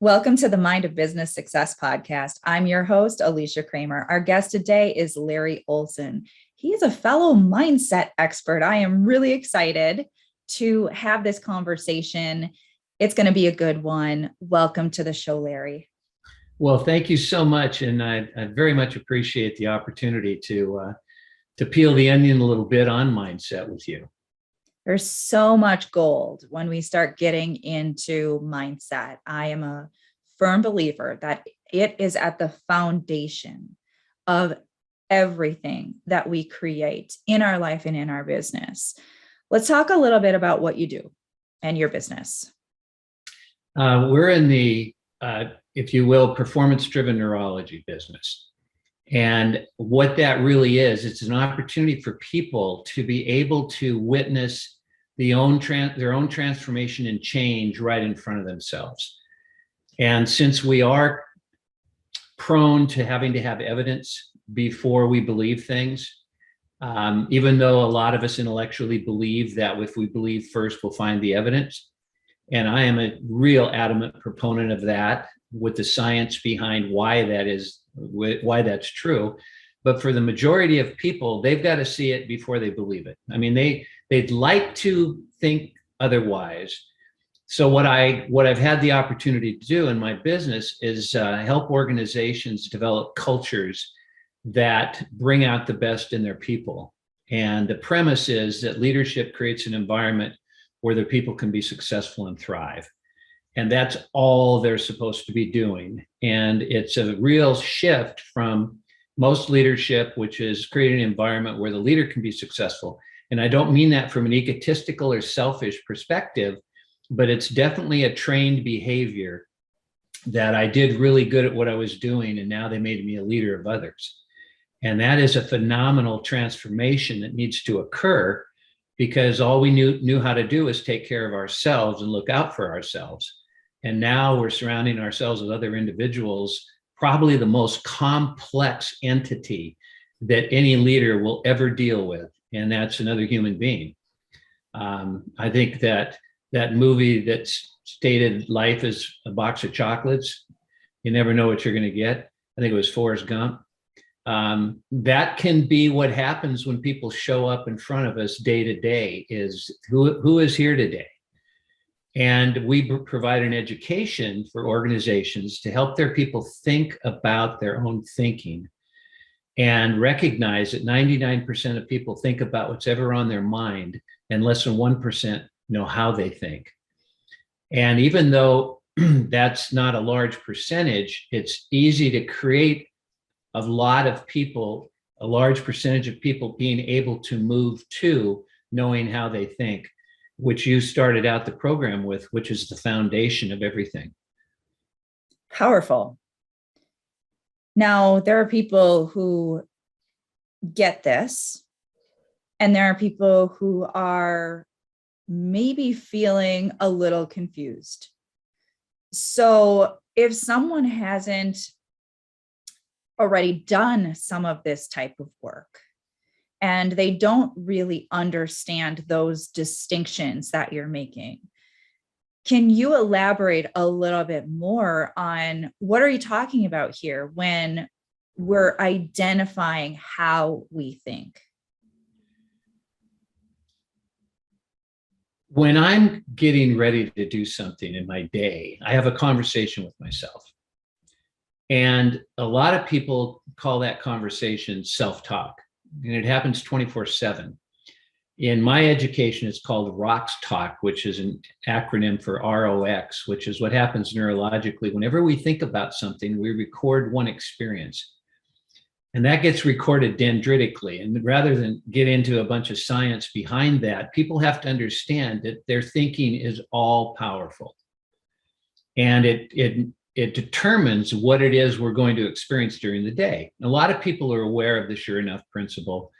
Welcome to the Mind of Business Success podcast. I'm your host, Alicia Cramer. Our guest today is Larry Olsen. He is a fellow mindset expert. I am really excited to have this conversation. It's going to be a good one. Welcome to the show, Larry. Well, thank you so much. And I very much appreciate the opportunity to peel the onion a little bit on mindset with you. There's so much gold when we start getting into mindset. I am a firm believer that it is at the foundation of everything that we create in our life and in our business. Let's talk a little bit about what you do and your business. We're in the, if you will, performance-driven neurology business. And what that really is, it's an opportunity for people to be able to witness their own transformation and change right in front of themselves. And since we are prone to having to have evidence before we believe things, even though a lot of us intellectually believe that if we believe first, we'll find the evidence. And I am a real adamant proponent of that with the science behind why that's true. But for the majority of people, they've got to see it before they believe it. I mean, they'd like to think otherwise. So what I've had the opportunity to do in my business is help organizations develop cultures that bring out the best in their people. And the premise is that leadership creates an environment where their people can be successful and thrive. And that's all they're supposed to be doing. And it's a real shift from most leadership, which is creating an environment where the leader can be successful. And I don't mean that from an egotistical or selfish perspective, but it's definitely a trained behavior that I did really good at what I was doing, and now they made me a leader of others. And that is a phenomenal transformation that needs to occur, because all we knew how to do is take care of ourselves and look out for ourselves. And now we're surrounding ourselves with other individuals, probably the most complex entity that any leader will ever deal with, and that's another human being. I think that movie that stated life is a box of chocolates, you never know what you're going to get. I think it was Forrest Gump. That can be what happens when people show up in front of us day to day, is who is here today. And we provide an education for organizations to help their people think about their own thinking and recognize that 99% of people think about what's ever on their mind, and less than 1% know how they think. And even though that's not a large percentage, it's easy to create a large percentage of people being able to move to knowing how they think, which you started out the program with, which is the foundation of everything. Powerful. Now, there are people who get this, and there are people who are maybe feeling a little confused. So if someone hasn't already done some of this type of work, and they don't really understand those distinctions that you're making, can you elaborate a little bit more on what are you talking about here when we're identifying how we think? When I'm getting ready to do something in my day, I have a conversation with myself. And a lot of people call that conversation self-talk, and it happens 24/7. In my education, it's called ROX talk, which is an acronym for ROX, which is what happens neurologically. Whenever we think about something, we record one experience. And that gets recorded dendritically. And rather than get into a bunch of science behind that, people have to understand that their thinking is all powerful. And it determines what it is we're going to experience during the day. A lot of people are aware of the sure enough principle,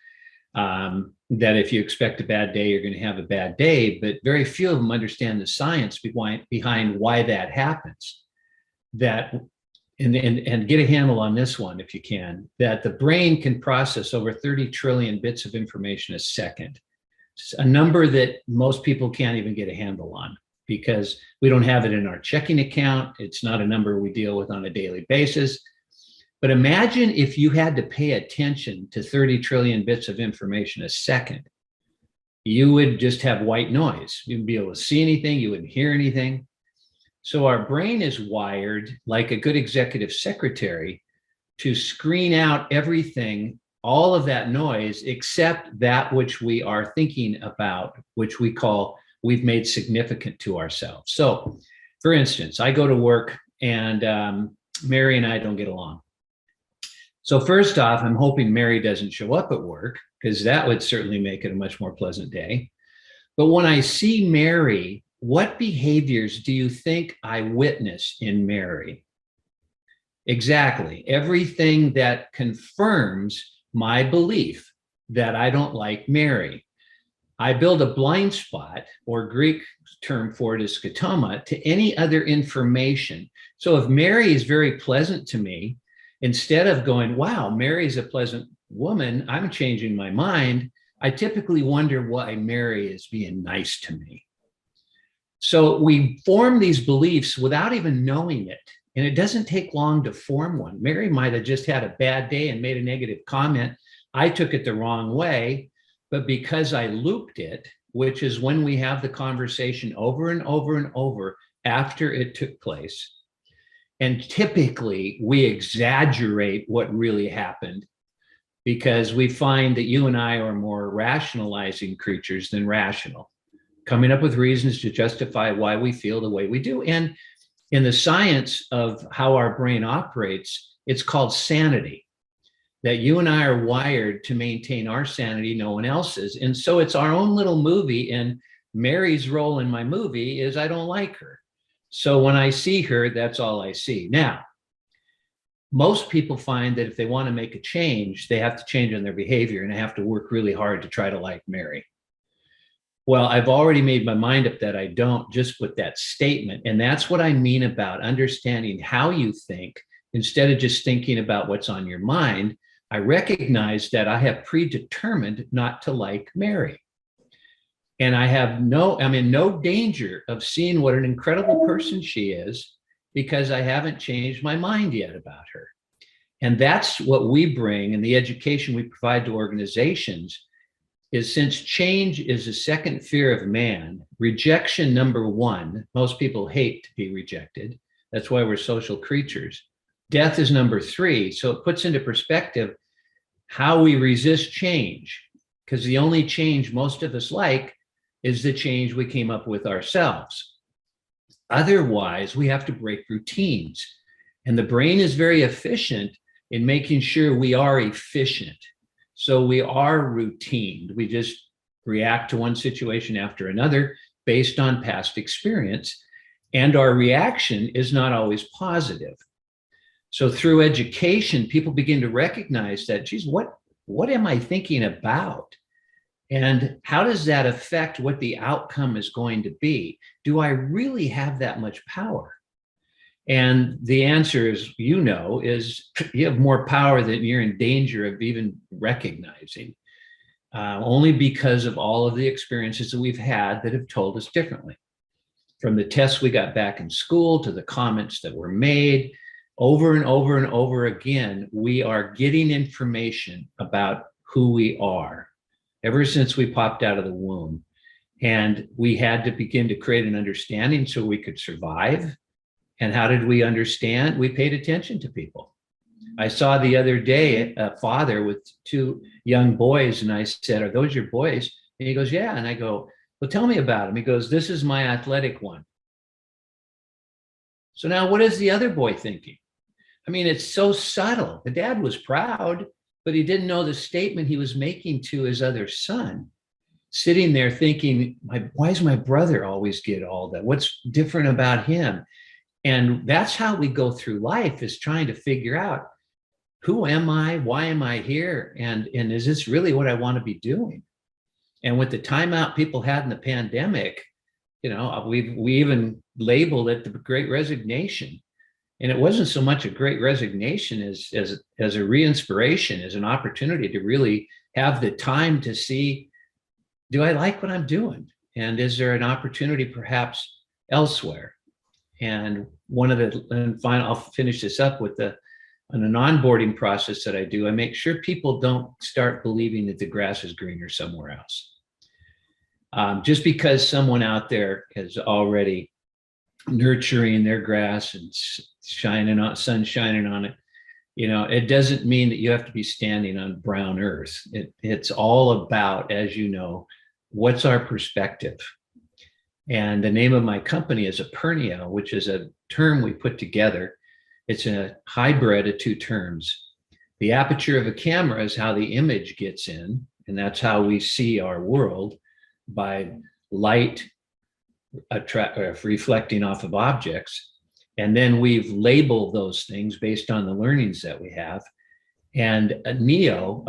that if you expect a bad day, you're going to have a bad day, but very few of them understand the science behind why that happens. And get a handle on this one if you can, that the brain can process over 30 trillion bits of information a second. It's a number that most people can't even get a handle on. because we don't have it in our checking account. It's not a number we deal with on a daily basis. But imagine if you had to pay attention to 30 trillion bits of information a second. You would just have white noise. You wouldn't be able to see anything. You wouldn't hear anything. So our brain is wired like a good executive secretary to screen out everything, all of that noise, except that which we are thinking about, which we've made significant to ourselves. So for instance, I go to work and Mary and I don't get along. So first off, I'm hoping Mary doesn't show up at work, because that would certainly make it a much more pleasant day. But when I see Mary, what behaviors do you think I witness in Mary? Exactly. Everything that confirms my belief that I don't like Mary. I build a blind spot, or Greek term for it is scotoma, to any other information. So if Mary is very pleasant to me, instead of going, wow, Mary's a pleasant woman, I'm changing my mind, I typically wonder why Mary is being nice to me. So we form these beliefs without even knowing it. And it doesn't take long to form one. Mary might have just had a bad day and made a negative comment. I took it the wrong way, but because I looped it, which is when we have the conversation over and over and over after it took place, and typically we exaggerate what really happened, because we find that you and I are more rationalizing creatures than rational, coming up with reasons to justify why we feel the way we do. And in the science of how our brain operates, it's called sanity, that you and I are wired to maintain our sanity, no one else's. And so it's our own little movie, and Mary's role in my movie is I don't like her. So when I see her, that's all I see. Now, most people find that if they want to make a change, they have to change in their behavior, and they have to work really hard to try to like Mary. Well, I've already made my mind up that I don't, just with that statement. And that's what I mean about understanding how you think instead of just thinking about what's on your mind. I recognize that I have predetermined not to like Mary. And I'm in no danger of seeing what an incredible person she is, because I haven't changed my mind yet about her. And that's what we bring, and the education we provide to organizations is, since change is a second fear of man, rejection number one, most people hate to be rejected. That's why we're social creatures. Death is number three. So it puts into perspective how we resist change, because the only change most of us like is the change we came up with ourselves. Otherwise, we have to break routines. And the brain is very efficient in making sure we are efficient. So we are routined. We just react to one situation after another based on past experience. And our reaction is not always positive. So through education, people begin to recognize that, geez, what am I thinking about? And how does that affect what the outcome is going to be? Do I really have that much power? And the answer is, is you have more power than you're in danger of even recognizing, only because of all of the experiences that we've had that have told us differently. From the tests we got back in school to the comments that were made, over and over and over again, we are getting information about who we are ever since we popped out of the womb. And we had to begin to create an understanding so we could survive. And how did we understand? We paid attention to people. I saw the other day a father with two young boys, and I said, "Are those your boys?" And he goes, "Yeah." And I go, "Well, tell me about him." He goes, "This is my athletic one." So now what is the other boy thinking? I mean, it's so subtle. The dad was proud, but he didn't know the statement he was making to his other son, sitting there thinking, why does my brother always get all that? What's different about him? And that's how we go through life, is trying to figure out, who am I? Why am I here? And is this really what I want to be doing? And with the timeout people had in the pandemic, we even labeled it the Great Resignation. And it wasn't so much a great resignation as a re-inspiration, as an opportunity to really have the time to see, do I like what I'm doing? And is there an opportunity perhaps elsewhere. And I'll finish this up with an onboarding process that I do. I make sure people don't start believing that the grass is greener somewhere else. Just because someone out there is already nurturing their grass and sun shining on it, it doesn't mean that you have to be standing on brown earth. It's all about, as you know, what's our perspective. And the name of my company is Apernio, which is a term we put together. It's a hybrid of two terms. The aperture of a camera is how the image gets in, and that's how we see our world, by light reflecting off of objects. And then we've labeled those things based on the learnings that we have. And neo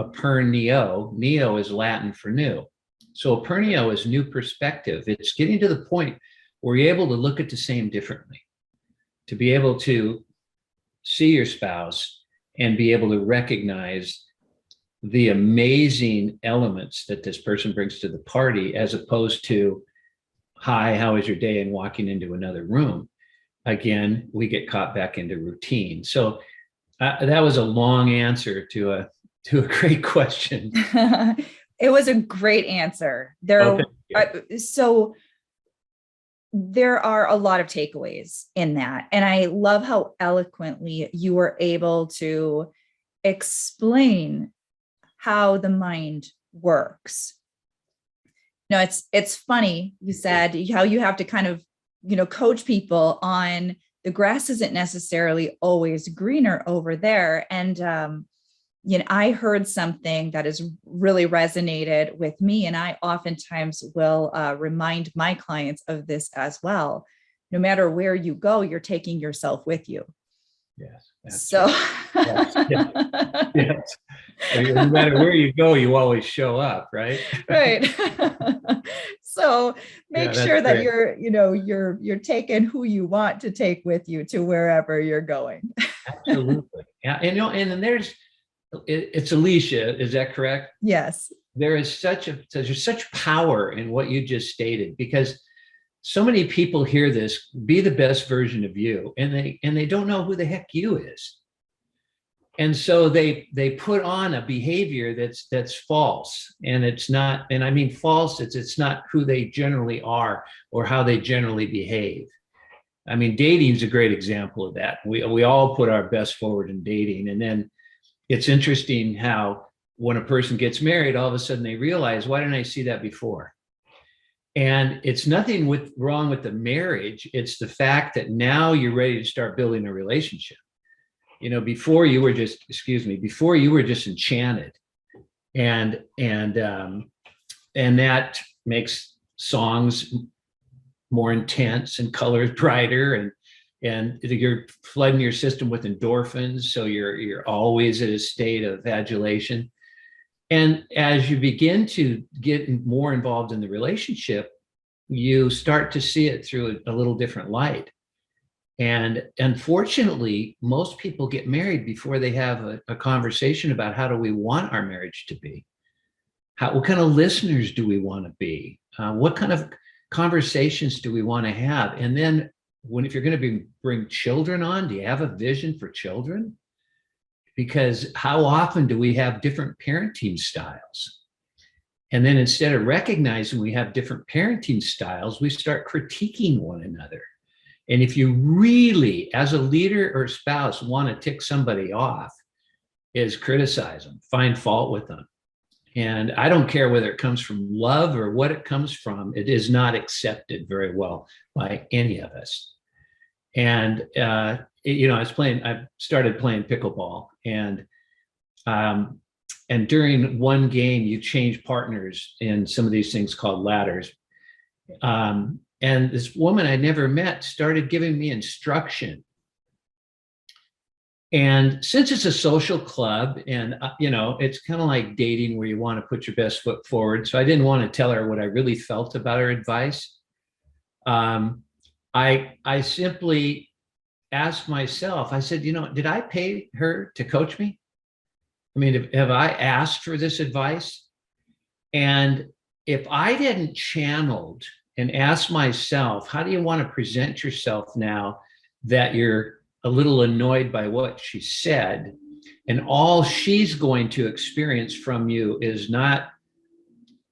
is Latin for new. So Apernio is new perspective. It's getting to the point where you're able to look at the same differently, to be able to see your spouse and be able to recognize the amazing elements that this person brings to the party, as opposed to, hi, how was your day, and walking into another room. Again, we get caught back into routine. So that was a long answer to a great question. It was a great answer. So there are a lot of takeaways in that. And I love how eloquently you were able to explain how the mind works. No, it's funny. You said how you have to kind of, coach people on the grass isn't necessarily always greener over there. And, I heard something that has really resonated with me. And I oftentimes will remind my clients of this as well. No matter where you go, you're taking yourself with you. Yes. So, yes. Yes. No matter where you go, you always show up, right? Right. So make sure that great. you're taking who you want to take with you to wherever you're going. Absolutely. Yeah. And then it's Alicia, is that correct? Yes. There's such power in what you just stated, because so many people hear this, be the best version of you, and they don't know who the heck you is. And so they put on a behavior that's false, and it's not, and I mean false, it's not who they generally are or how they generally behave. I mean, dating is a great example of that. We all put our best forward in dating, and then it's interesting how when a person gets married, all of a sudden they realize, why didn't I see that before? And it's nothing wrong with the marriage. It's the fact that now you're ready to start building a relationship. Before you were just enchanted, and that makes songs more intense and colors brighter, and you're flooding your system with endorphins, so you're always in a state of adulation. And as you begin to get more involved in the relationship, you start to see it through a little different light. And unfortunately, most people get married before they have a conversation about, how do we want our marriage to be? What kind of listeners do we want to be? What kind of conversations do we want to have? And then if you're going to bring children on, do you have a vision for children? Because how often do we have different parenting styles? And then instead of recognizing we have different parenting styles, we start critiquing one another. And if you really, as a leader or spouse, want to tick somebody off, is criticize them, find fault with them. And I don't care whether it comes from love or what it comes from, it is not accepted very well by any of us. And, I started playing pickleball, and during one game, you change partners in some of these things called ladders. And this woman I never met started giving me instruction. And since it's a social club, and it's kind of like dating where you want to put your best foot forward, so I didn't want to tell her what I really felt about her advice. I simply asked myself, I said, did I pay her to coach me? I mean, have I asked for this advice? And if I didn't channeled and ask myself, how do you want to present yourself now that you're a little annoyed by what she said? And all she's going to experience from you is not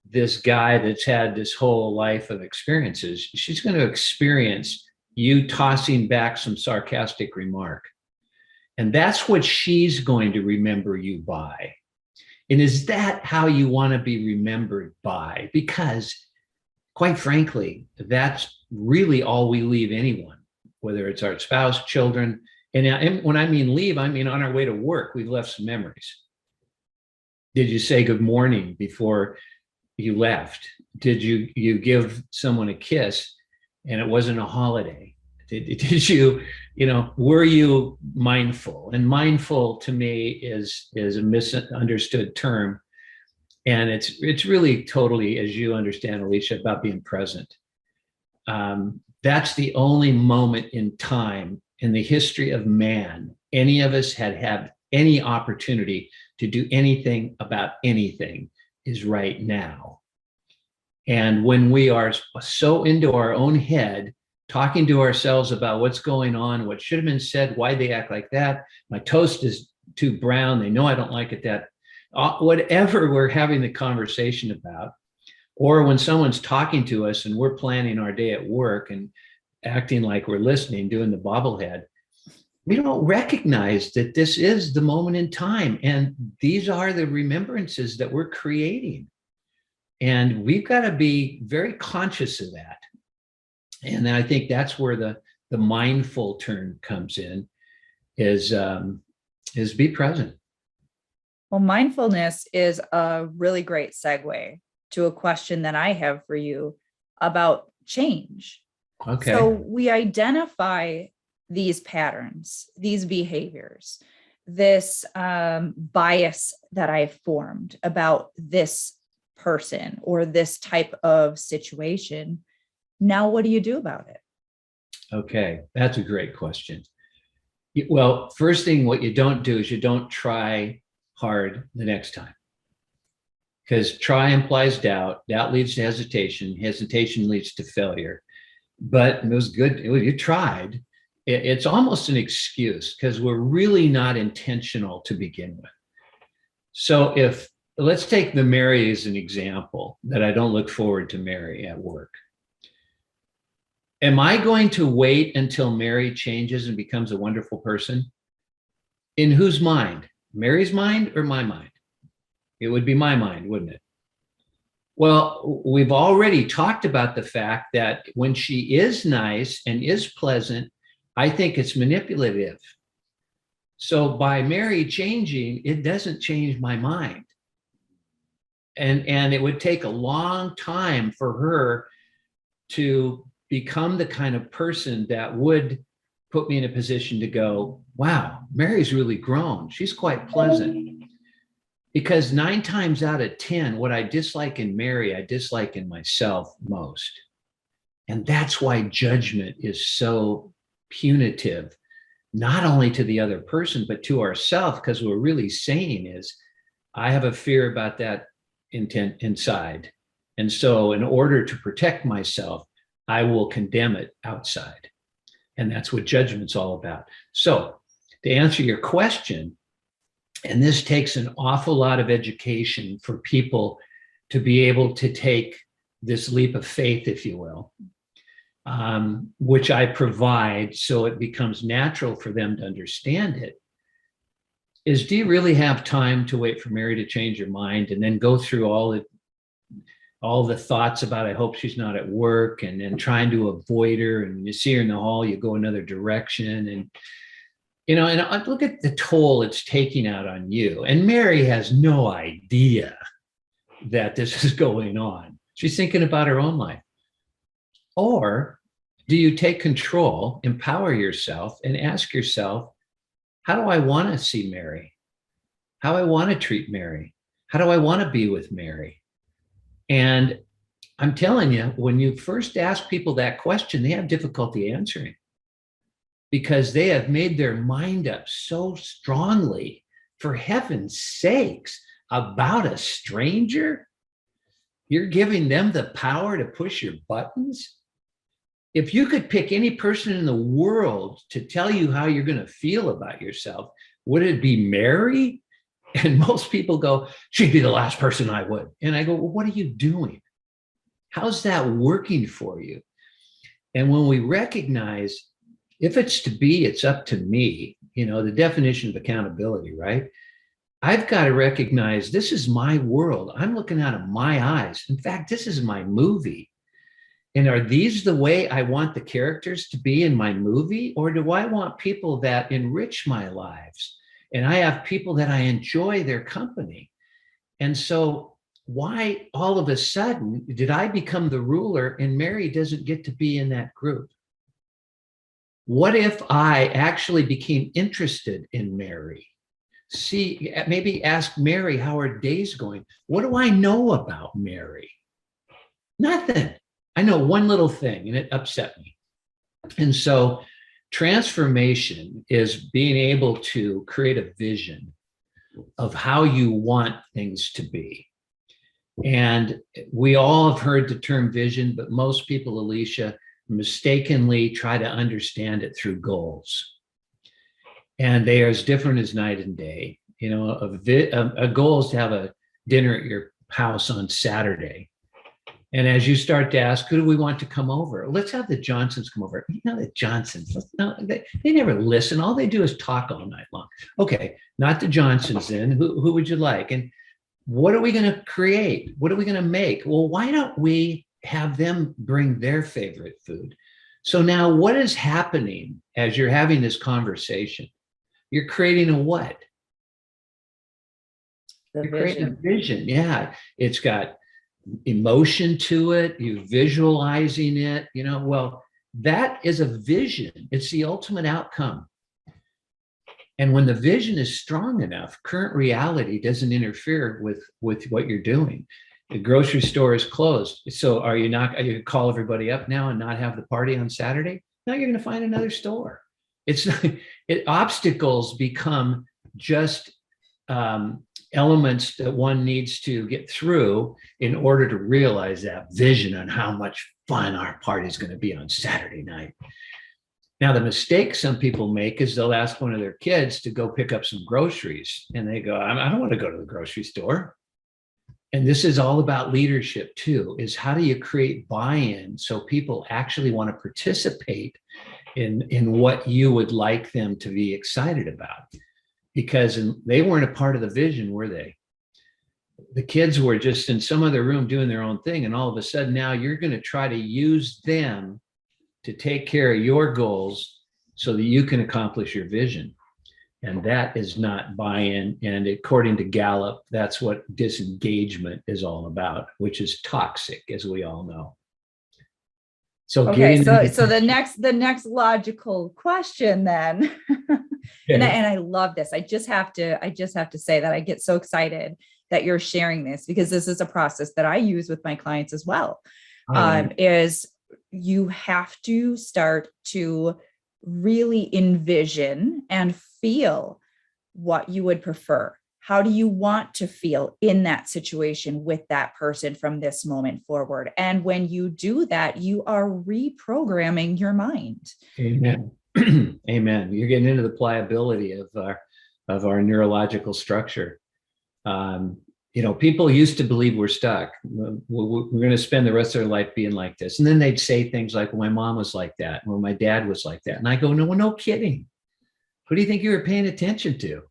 this guy that's had this whole life of experiences. She's going to experience you tossing back some sarcastic remark. And that's what she's going to remember you by. And is that how you want to be remembered by? Because quite frankly, that's really all we leave anyone, whether it's our spouse, children. And when I mean leave, I mean on our way to work, we've left some memories. Did you say good morning before you left? Did you give someone a kiss and it wasn't a holiday? Did you, were you mindful? And mindful to me is a misunderstood term. And it's really totally, as you understand, Alicia, about being present. That's the only moment in time in the history of man any of us had any opportunity to do anything about anything is right now. And when we are so into our own head, talking to ourselves about what's going on, what should have been said, why they act like that, my toast is too brown, they know I don't like it, that whatever we're having the conversation about, or when someone's talking to us and we're planning our day at work and acting like we're listening, doing the bobblehead, we don't recognize that this is the moment in time. And these are the remembrances that we're creating. And we've got to be very conscious of that. And I think that's where the mindful turn comes in, is be present. Well, mindfulness is a really great segue to a question that I have for you about change. Okay. So we identify these patterns, these behaviors, this bias that I've formed about this person or this type of situation. Now, what do you do about it? Okay, that's a great question. Well, first thing, what you don't do is you don't try hard the next time. Because try implies doubt, doubt leads to hesitation, hesitation leads to failure. But it was good, you tried. It's almost an excuse because we're really not intentional to begin with. So let's take the Mary as an example that I don't look forward to Mary at work. Am I going to wait until Mary changes and becomes a wonderful person? In whose mind? Mary's mind or my mind? It would be my mind, wouldn't it? Well, we've already talked about the fact that when she is nice and is pleasant, I think it's manipulative. So by Mary changing, it doesn't change my mind. And it would take a long time for her to become the kind of person that would put me in a position to go, wow, Mary's really grown. She's quite pleasant. Because 9 times out of 10, what I dislike in Mary, I dislike in myself most. And that's why judgment is so punitive, not only to the other person, but to ourselves, because what we're really saying is, I have a fear about that intent inside. And so in order to protect myself, I will condemn it outside. And that's what judgment's all about. So to answer your question, and this takes an awful lot of education for people to be able to take this leap of faith, if you will, which I provide so it becomes natural for them to understand it, is do you really have time to wait for Mary to change her mind and then go through all the thoughts about, I hope she's not at work, and then trying to avoid her, and you see her in the hall, you go another direction, and and look at the toll it's taking out on you. And Mary has no idea that this is going on. She's thinking about her own life. Or do you take control, empower yourself, and ask yourself, how do I want to see Mary? How do I want to treat Mary? How do I want to be with Mary? And I'm telling you, when you first ask people that question, they have difficulty answering, because they have made their mind up so strongly, for heaven's sakes, about a stranger. You're giving them the power to push your buttons. If you could pick any person in the world to tell you how you're going to feel about yourself, would it be Mary? And most people go, she'd be the last person I would. And I go, well, what are you doing? How's that working for you? And when we recognize if it's to be, it's up to me, the definition of accountability, right? I've got to recognize this is my world. I'm looking out of my eyes. In fact, this is my movie. And are these the way I want the characters to be in my movie? Or do I want people that enrich my lives? And I have people that I enjoy their company. And so why all of a sudden did I become the ruler and Mary doesn't get to be in that group? What if I actually became interested in Mary? See, maybe ask Mary how her day's going. What do I know about Mary? Nothing. I know one little thing and it upset me. And so transformation is being able to create a vision of how you want things to be. And we all have heard the term vision, but most people, Alicia, mistakenly try to understand it through goals. And they are as different as night and day. A goal is to have a dinner at your house on Saturday. And as you start to ask, who do we want to come over? Let's have the Johnsons come over. The Johnsons, they never listen. All they do is talk all night long. Okay, not the Johnsons then. Who would you like? And what are we going to create? What are we going to make? Well, why don't we have them bring their favorite food? So now what is happening as you're having this conversation? You're creating a what? You're creating a vision. Yeah, it's got emotion to it, you visualizing it, well, that is a vision. It's the ultimate outcome. And when the vision is strong enough, current reality doesn't interfere with what you're doing. The grocery store is closed. So are you going to call everybody up now and not have the party on Saturday? No, you're going to find another store. Obstacles become just elements that one needs to get through in order to realize that vision on how much fun our party is going to be on Saturday night. Now, the mistake some people make is they'll ask one of their kids to go pick up some groceries and they go, I don't want to go to the grocery store. And this is all about leadership too, is how do you create buy-in so people actually want to participate in what you would like them to be excited about? Because they weren't a part of the vision, were they? The kids were just in some other room doing their own thing. And all of a sudden now you're going to try to use them to take care of your goals so that you can accomplish your vision. And that is not buy-in. And according to Gallup, that's what disengagement is all about, which is toxic, as we all know. So okay, so the next logical question then, and I love this. I just have to say that I get so excited that you're sharing this because this is a process that I use with my clients as well. Is you have to start to really envision and feel what you would prefer. How do you want to feel in that situation with that person from this moment forward? And when you do that, you are reprogramming your mind. Amen. Amen. You're getting into the pliability of our neurological structure. People used to believe we're stuck. We're going to spend the rest of their life being like this. And then they'd say things like, well, my mom was like that. Well, my dad was like that. And I go, no kidding. Who do you think you were paying attention to?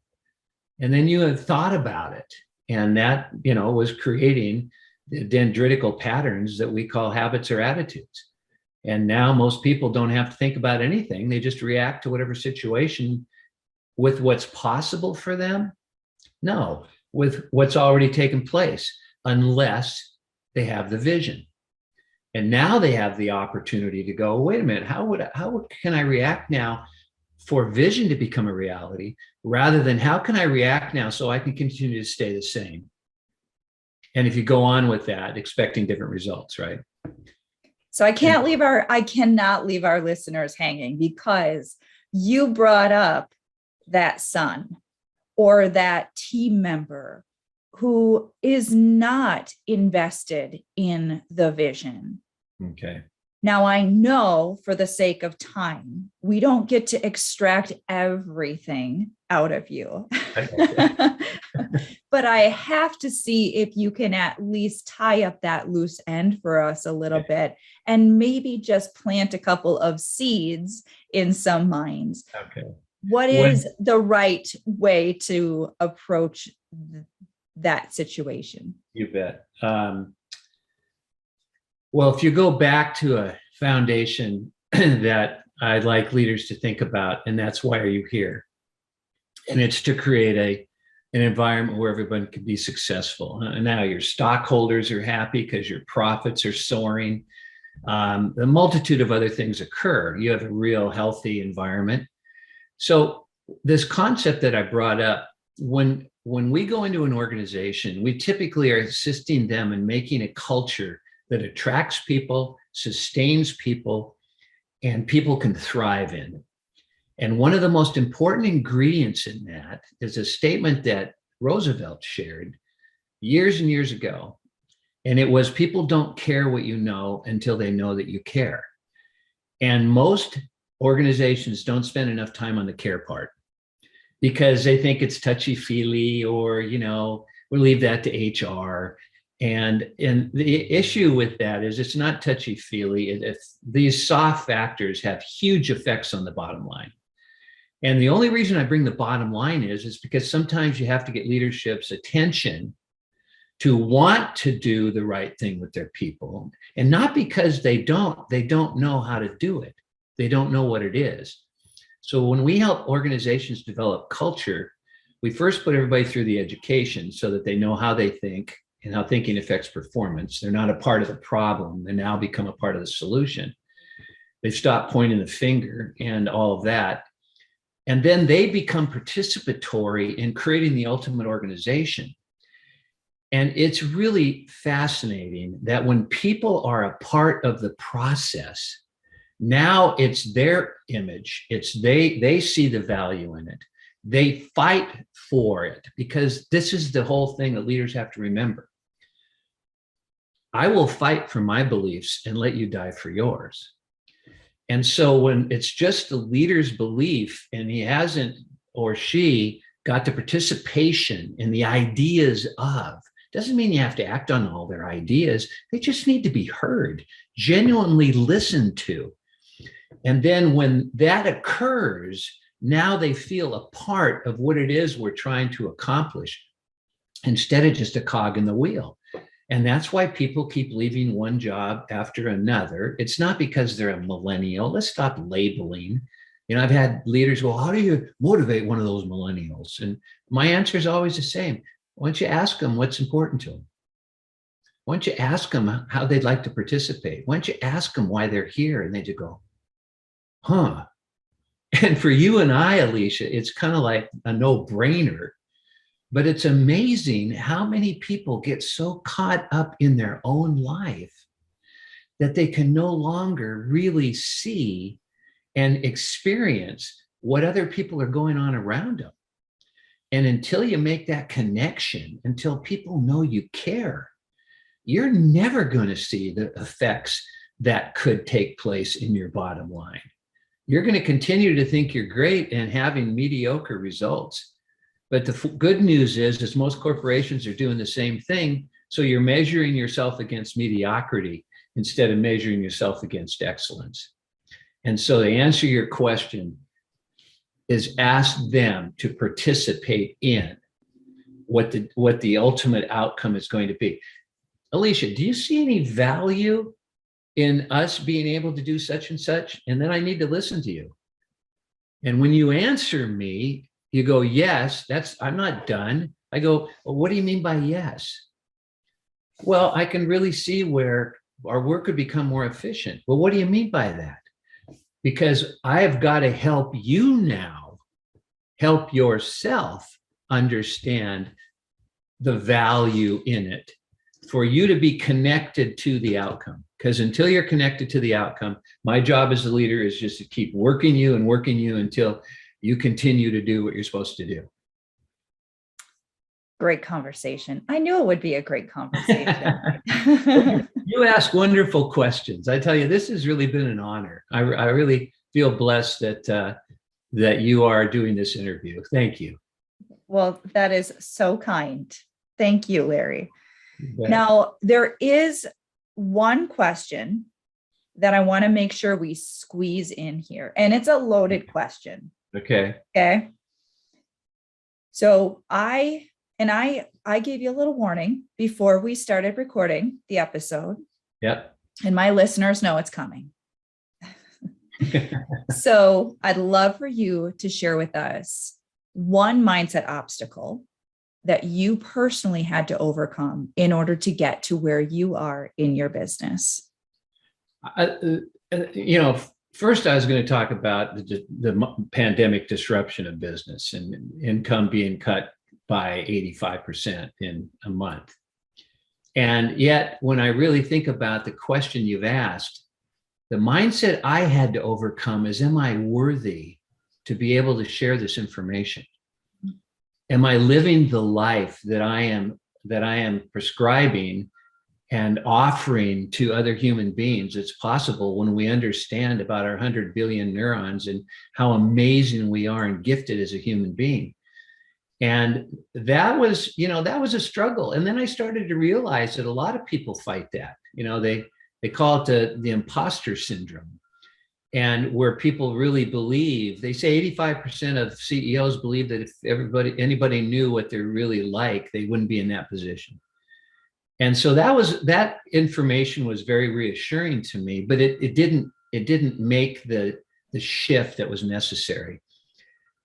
And then you have thought about it. And that, was creating the dendritical patterns that we call habits or attitudes. And now most people don't have to think about anything. They just react to whatever situation with what's possible for them. No, with what's already taken place, unless they have the vision. And now they have the opportunity to go, wait a minute, how can I react now for vision to become a reality, rather than how can I react now so I can continue to stay the same? And if you go on with that, expecting different results, right? So I cannot leave our listeners hanging, because you brought up that son or that team member who is not invested in the vision. Okay. Now, I know for the sake of time, we don't get to extract everything out of you. But I have to see if you can at least tie up that loose end for us a little bit and maybe just plant a couple of seeds in some minds. Okay. What is the right way to approach that situation? You bet. Well, if you go back to a foundation that I'd like leaders to think about, and that's why are you here? And it's to create an environment where everyone can be successful. And now your stockholders are happy because your profits are soaring. A multitude of other things occur. You have a real healthy environment. So this concept that I brought up, when we go into an organization, we typically are assisting them in making a culture that attracts people, sustains people, and people can thrive in. And one of the most important ingredients in that is a statement that Roosevelt shared years and years ago. And it was, people don't care what you know until they know that you care. And most organizations don't spend enough time on the care part because they think it's touchy-feely, or, we'll leave that to HR. And the issue with that is it's not touchy-feely. These soft factors have huge effects on the bottom line. And the only reason I bring the bottom line is because sometimes you have to get leadership's attention to want to do the right thing with their people. And not because they don't know how to do it. They don't know what it is. So when we help organizations develop culture, we first put everybody through the education so that they know how they think and how thinking affects performance. They're not a part of the problem. They now become a part of the solution. They stop pointing the finger and all of that. And then they become participatory in creating the ultimate organization. And it's really fascinating that when people are a part of the process, now it's their image. They see the value in it. They fight for it, because this is the whole thing that leaders have to remember. I will fight for my beliefs and let you die for yours. And so when it's just the leader's belief and he hasn't, or she, got the participation in the ideas of, doesn't mean you have to act on all their ideas. They just need to be heard, genuinely listened to. And then when that occurs, now they feel a part of what it is we're trying to accomplish, instead of just a cog in the wheel. And that's why people keep leaving one job after another. It's not because they're a millennial. Let's stop labeling. I've had leaders go, how do you motivate one of those millennials? And my answer is always the same. Why don't you ask them what's important to them? Why don't you ask them how they'd like to participate? Why don't you ask them why they're here? And they just go, huh. And for you and I, Alicia, it's kind of like a no-brainer. But it's amazing how many people get so caught up in their own life that they can no longer really see and experience what other people are going on around them. And until you make that connection, until people know you care, you're never going to see the effects that could take place in your bottom line. You're going to continue to think you're great and having mediocre results. But the good news is most corporations are doing the same thing. So you're measuring yourself against mediocrity instead of measuring yourself against excellence. And so to answer your question is, ask them to participate in what the ultimate outcome is going to be. Alicia, do you see any value in us being able to do such and such? And then I need to listen to you. And when you answer me, you go, yes, I'm not done. I go, well, what do you mean by yes? Well, I can really see where our work could become more efficient. Well, what do you mean by that? Because I have got to help you now, help yourself understand the value in it for you to be connected to the outcome. Because until you're connected to the outcome, my job as a leader is just to keep working you until you continue to do what you're supposed to do. Great conversation. I knew it would be a great conversation. You ask wonderful questions. I tell you, this has really been an honor. I really feel blessed that you are doing this interview. Thank you. Well, that is so kind. Thank you, Larry. You bet. Now, there is one question that I want to make sure we squeeze in here, and it's a loaded question. Okay. Okay. So I gave you a little warning before we started recording the episode. Yep. And my listeners know it's coming. So I'd love for you to share with us one mindset obstacle that you personally had to overcome in order to get to where you are in your business. First I was going to talk about the pandemic disruption of business and income being cut by 85% in a month. And yet, when I really think about the question you've asked, the mindset I had to overcome is, am I worthy to be able to share this information? Am I living the life that I am prescribing and offering to other human beings? It's possible when we understand about our 100 billion neurons and how amazing we are and gifted as a human being. And that was a struggle. And then I started to realize that a lot of people fight that. They call it the imposter syndrome. And where people really believe, they say 85% of CEOs believe that if anybody knew what they're really like, they wouldn't be in that position. And so that information was very reassuring to me, but it didn't make the shift that was necessary.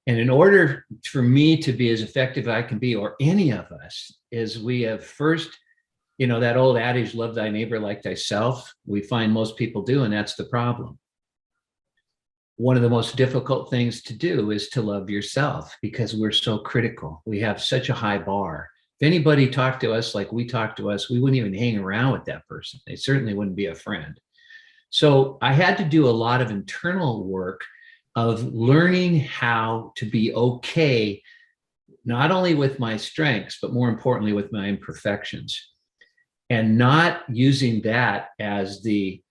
And in order for me to be as effective as I can be, or any of us, is we have first, that old adage, love thy neighbor like thyself, we find most people do, and that's the problem. One of the most difficult things to do is to love yourself, because we're so critical. We have such a high bar. If anybody talked to us like we talk to us, we wouldn't even hang around with that person. They certainly wouldn't be a friend. So I had to do a lot of internal work of learning how to be okay, not only with my strengths, but more importantly, with my imperfections, and not using that as the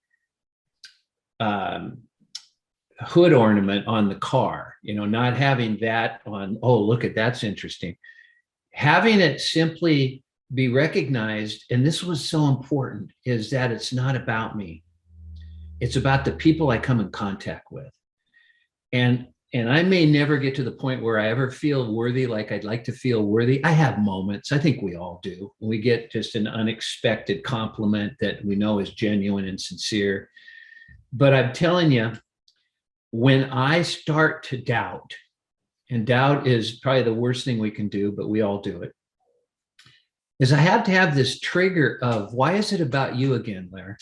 hood ornament on the car, not having that on, oh, look at that's interesting. Having it simply be recognized, and this was so important, is that it's not about me. It's about the people I come in contact with. And I may never get to the point where I ever feel worthy like I'd like to feel worthy. I have moments, I think we all do. We get just an unexpected compliment that we know is genuine and sincere. But I'm telling you, when I start to doubt, and doubt is probably the worst thing we can do, but we all do it, is I have to have this trigger of, why is it about you again, Larry?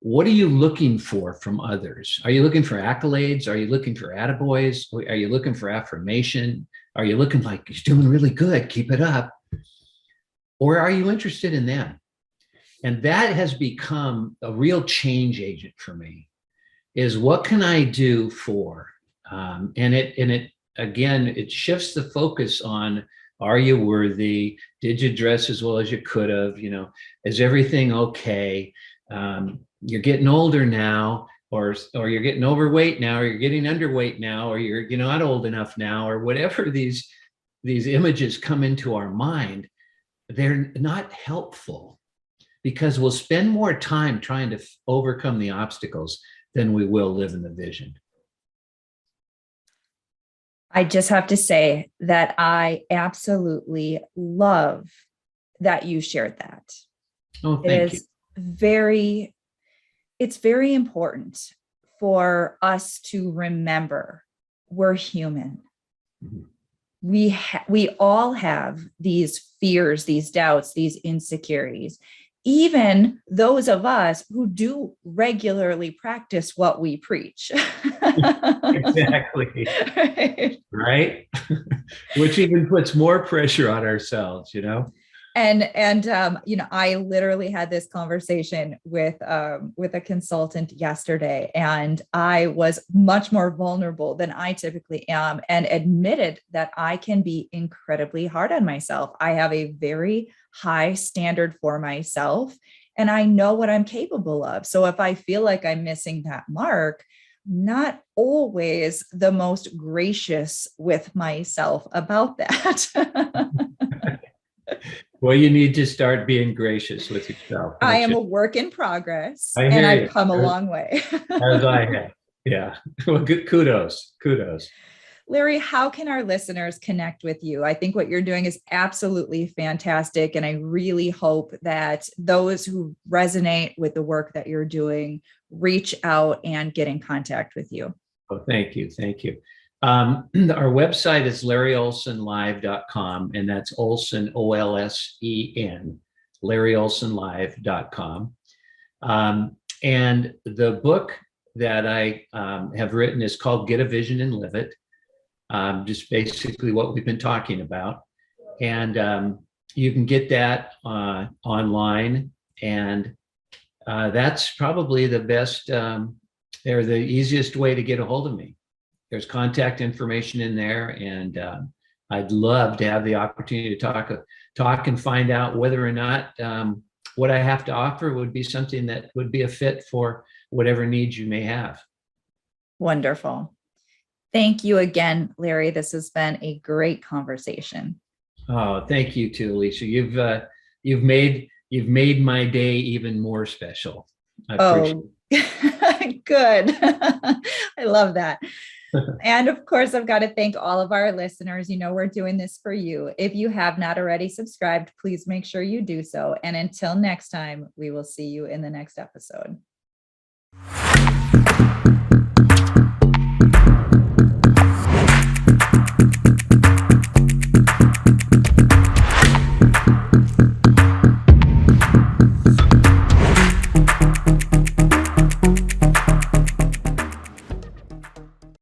What are you looking for from others? Are you looking for accolades? Are you looking for attaboys? Are you looking for affirmation? Are you looking like, you're doing really good, keep it up? Or are you interested in them? And that has become a real change agent for me, is what can I do for? And it shifts the focus on, are you worthy? Did you dress as well as you could have? Is everything okay? You're getting older now, or you're getting overweight now, or you're getting underweight now, or you're not old enough now, or whatever these images come into our mind. They're not helpful, because we'll spend more time trying to overcome the obstacles than we will live in the vision. I just have to say that I absolutely love that you shared that. Oh, thank you. It's very important for us to remember we're human. Mm-hmm. We all have these fears, these doubts, these insecurities, even those of us who do regularly practice what we preach. Exactly. Right? Which even puts more pressure on ourselves, I literally had this conversation with a consultant yesterday, and I was much more vulnerable than I typically am, and admitted that I can be incredibly hard on myself. I have a very high standard for myself, and I know what I'm capable of. So if I feel like I'm missing that mark, not always the most gracious with myself about that. Well, you need to start being gracious with yourself, I don't am you? a work in progress, I and hear I've you. come a long way. As I have. Yeah. Well, good. Kudos. Kudos. Larry, how can our listeners connect with you? I think what you're doing is absolutely fantastic. And I really hope that those who resonate with the work that you're doing reach out and get in contact with you. Oh, thank you. Thank you. Our website is larryolsenlive.com, and that's Olsen, Olsen, larryolsenlive.com. And the book that I have written is called Get a Vision and Live It. Just basically what we've been talking about. And you can get that online. And that's probably the best or the easiest way to get a hold of me. There's contact information in there. And I'd love to have the opportunity to talk and find out whether or not what I have to offer would be something that would be a fit for whatever needs you may have. Wonderful. Thank you again, Larry. This has been a great conversation. Oh, thank you too, Alicia. You've made my day even more special. I appreciate it. Good. I love that. And of course, I've got to thank all of our listeners. We're doing this for you. If you have not already subscribed, please make sure you do so. And until next time, we will see you in the next episode.